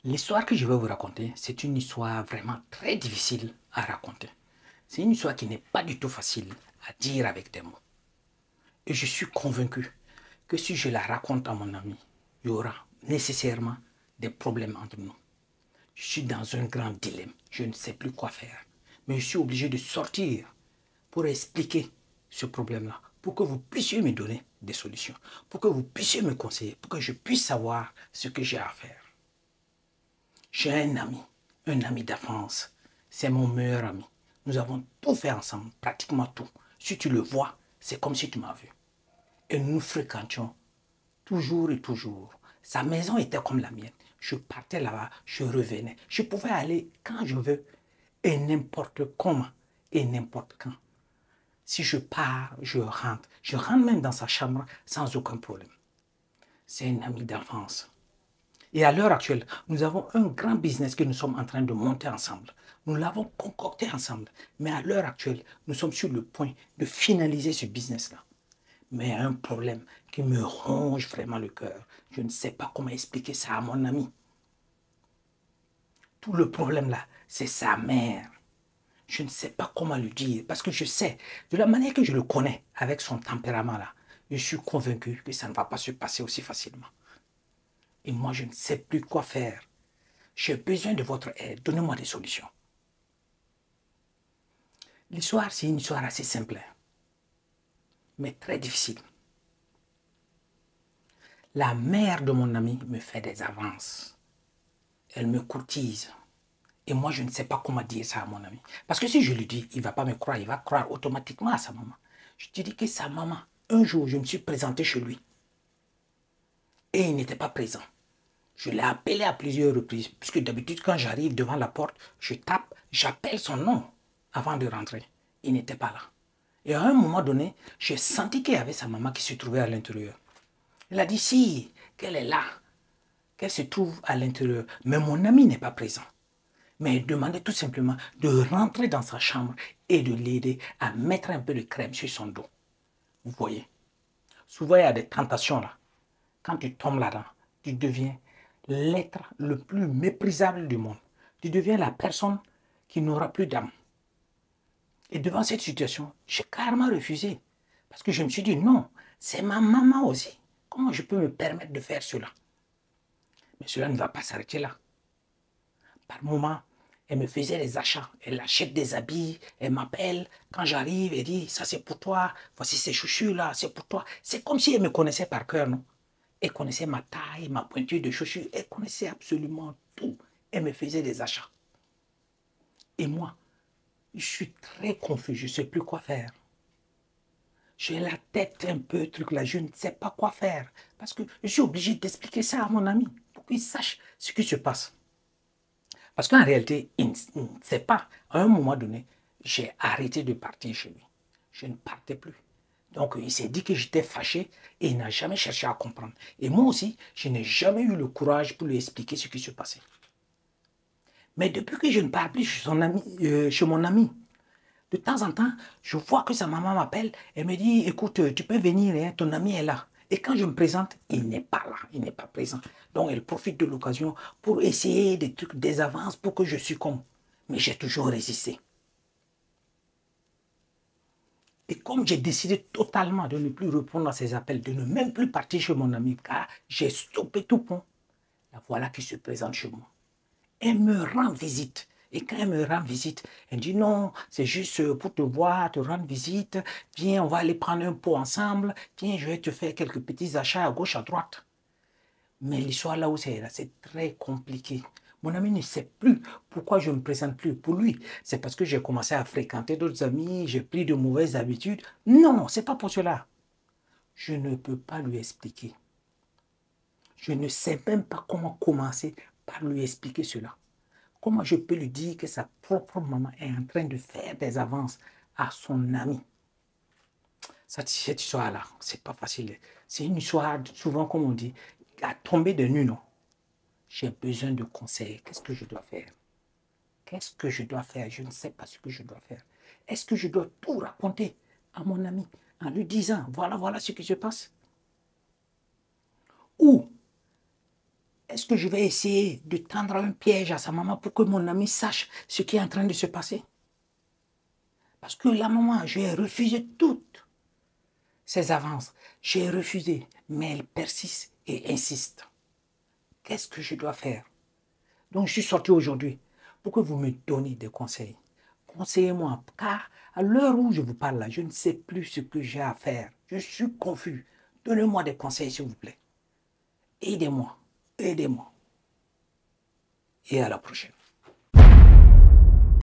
L'histoire que je vais vous raconter, c'est une histoire vraiment très difficile à raconter. C'est une histoire qui n'est pas du tout facile à dire avec des mots. Et je suis convaincu que si je la raconte à mon ami, il y aura nécessairement des problèmes entre nous. Je suis dans un grand dilemme. Je ne sais plus quoi faire. Mais je suis obligé de sortir pour expliquer ce problème-là, pour que vous puissiez me donner des solutions, pour que vous puissiez me conseiller, pour que je puisse savoir ce que j'ai à faire. J'ai un ami d'enfance. C'est mon meilleur ami. Nous avons tout fait ensemble, pratiquement tout. Si tu le vois, c'est comme si tu m'as vu. Et nous nous fréquentions toujours et toujours. Sa maison était comme la mienne. Je partais là-bas, je revenais. Je pouvais aller quand je veux et n'importe comment et n'importe quand. Si je pars, je rentre. Je rentre même dans sa chambre sans aucun problème. C'est un ami d'enfance. Et à l'heure actuelle, nous avons un grand business que nous sommes en train de monter ensemble. Nous l'avons concocté ensemble. Mais à l'heure actuelle, nous sommes sur le point de finaliser ce business-là. Mais il y a un problème qui me ronge vraiment le cœur. Je ne sais pas comment expliquer ça à mon ami. Tout le problème là, c'est sa mère. Je ne sais pas comment lui dire parce que je sais, de la manière que je le connais, avec son tempérament là, je suis convaincu que ça ne va pas se passer aussi facilement. Et moi, je ne sais plus quoi faire. J'ai besoin de votre aide. Donnez-moi des solutions. L'histoire, c'est une histoire assez simple, mais très difficile. La mère de mon ami me fait des avances. Elle me courtise. Et moi, je ne sais pas comment dire ça à mon ami. Parce que si je lui dis, il ne va pas me croire, il va croire automatiquement à sa maman. Je te dis que sa maman, un jour, je me suis présenté chez lui. Et il n'était pas présent. Je l'ai appelé à plusieurs reprises. Puisque d'habitude, quand j'arrive devant la porte, je tape, j'appelle son nom avant de rentrer. Il n'était pas là. Et à un moment donné, j'ai senti qu'il y avait sa maman qui se trouvait à l'intérieur. Elle a dit si, qu'elle est là, qu'elle se trouve à l'intérieur. Mais mon ami n'est pas présent. Mais elle demandait tout simplement de rentrer dans sa chambre et de l'aider à mettre un peu de crème sur son dos. Vous voyez, souvent il y a des tentations là. Quand tu tombes là-dedans, tu deviens l'être le plus méprisable du monde. Tu deviens la personne qui n'aura plus d'âme. Et devant cette situation, j'ai carrément refusé. Parce que je me suis dit, non, c'est ma maman aussi. Comment je peux me permettre de faire cela? Mais cela ne va pas s'arrêter là. Par moment, elle me faisait des achats. Elle achète des habits, elle m'appelle. Quand j'arrive, elle dit, ça c'est pour toi, voici ces chaussures là, c'est pour toi. C'est comme si elle me connaissait par cœur, non? Elle connaissait ma taille, ma pointure de chaussures, elle connaissait absolument tout. Elle me faisait des achats. Et moi, je suis très confus, je ne sais plus quoi faire. J'ai la tête un peu truc là, je ne sais pas quoi faire. Parce que je suis obligé d'expliquer ça à mon ami pour qu'il sache ce qui se passe. Parce qu'en réalité, il ne sait pas. À un moment donné, j'ai arrêté de partir chez lui. Je ne partais plus. Donc, il s'est dit que j'étais fâché et il n'a jamais cherché à comprendre. Et moi aussi, je n'ai jamais eu le courage pour lui expliquer ce qui se passait. Mais depuis que je ne parle plus chez mon ami, de temps en temps, je vois que sa maman m'appelle et me dit, écoute, tu peux venir, hein, ton ami est là. Et quand je me présente, il n'est pas là, il n'est pas présent. Donc elle profite de l'occasion pour essayer des trucs, des avances pour que je succombe. Mais j'ai toujours résisté. Et comme j'ai décidé totalement de ne plus répondre à ses appels, de ne même plus partir chez mon ami, car j'ai stoppé tout pont, la voilà qui se présente chez moi. Elle me rend visite. Et quand elle me rend visite, elle dit non, c'est juste pour te voir, te rendre visite. Viens, on va aller prendre un pot ensemble. Tiens, je vais te faire quelques petits achats à gauche, à droite. Mais l'histoire là où c'est très compliqué. Mon ami ne sait plus pourquoi je ne me présente plus. Pour lui, c'est parce que j'ai commencé à fréquenter d'autres amis, j'ai pris de mauvaises habitudes. Non, c'est pas pour cela. Je ne peux pas lui expliquer. Je ne sais même pas comment commencer par lui expliquer cela. Comment je peux lui dire que sa propre maman est en train de faire des avances à son ami? Cette histoire-là, c'est pas facile. C'est une histoire, souvent, comme on dit, à tomber de nuit, non? J'ai besoin de conseils. Qu'est-ce que je dois faire? Qu'est-ce que je dois faire? Je ne sais pas ce que je dois faire. Est-ce que je dois tout raconter à mon ami en lui disant, voilà, voilà ce qui se passe? Ou Est-ce que je vais essayer de tendre un piège à sa maman pour que mon ami sache ce qui est en train de se passer? Parce que la maman, j'ai refusé toutes ses avances. J'ai refusé, mais elle persiste et insiste. Qu'est-ce que je dois faire? Donc, je suis sorti aujourd'hui pour que vous me donniez des conseils. Conseillez-moi, car à l'heure où je vous parle là, je ne sais plus ce que j'ai à faire. Je suis confus. Donnez-moi des conseils, s'il vous plaît. Aidez-moi. Aidez-moi. Et à la prochaine.